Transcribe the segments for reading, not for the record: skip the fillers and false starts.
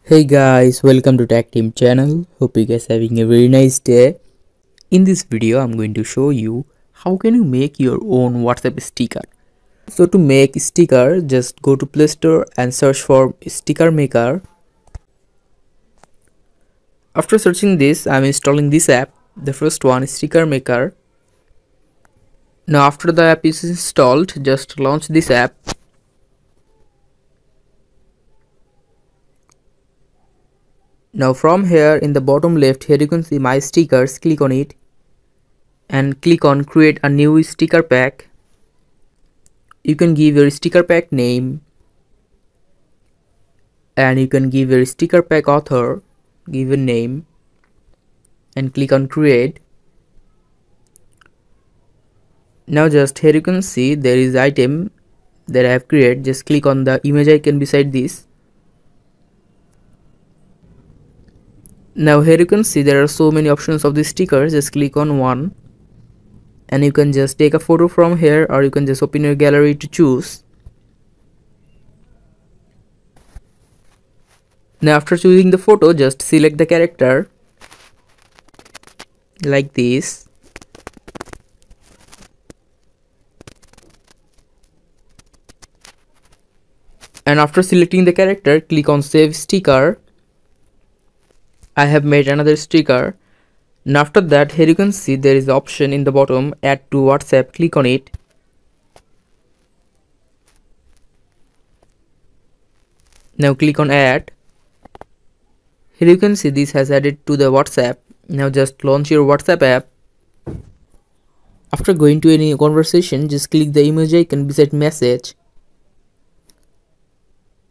Hey guys, welcome to Tech Team channel. Hope you guys having a very nice day. In this video, I'm going to show you how can you make your own WhatsApp sticker. So to make sticker, just go to Play Store and search for Sticker Maker. After searching this, I'm installing this app. The first one is Sticker Maker. Now after the app is installed, just launch this app. Now from here in the bottom left, here you can see my stickers. Click on it and click on create a new sticker pack. You can give your sticker pack name and you can give your sticker pack author, give a name and click on create. Now just here you can see there is item that I have created. Just click on the image icon beside this. Now here you can see there are so many options of the stickers. Just click on one and you can just take a photo from here, or you can just open your gallery to choose. Now after choosing the photo, just select the character like this. And after selecting the character, click on save sticker. I have made another sticker. And after that, here you can see there is the option in the bottom, add to WhatsApp. Click on it. Now click on add. Here you can see this has added to the WhatsApp. Now just launch your WhatsApp app. After going to any conversation, just click the image icon beside message.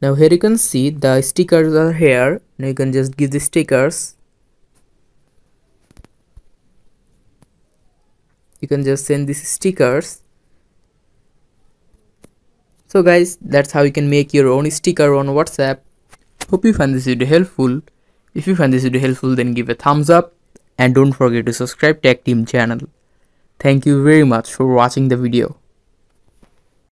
Now here you can see the stickers are here. Now you can just give the stickers. You can just send these stickers. So guys, that's how you can make your own sticker on WhatsApp. Hope you find this video helpful. If you find this video helpful, then give a thumbs up and don't forget to subscribe Tech Team channel. Thank you very much for watching the video.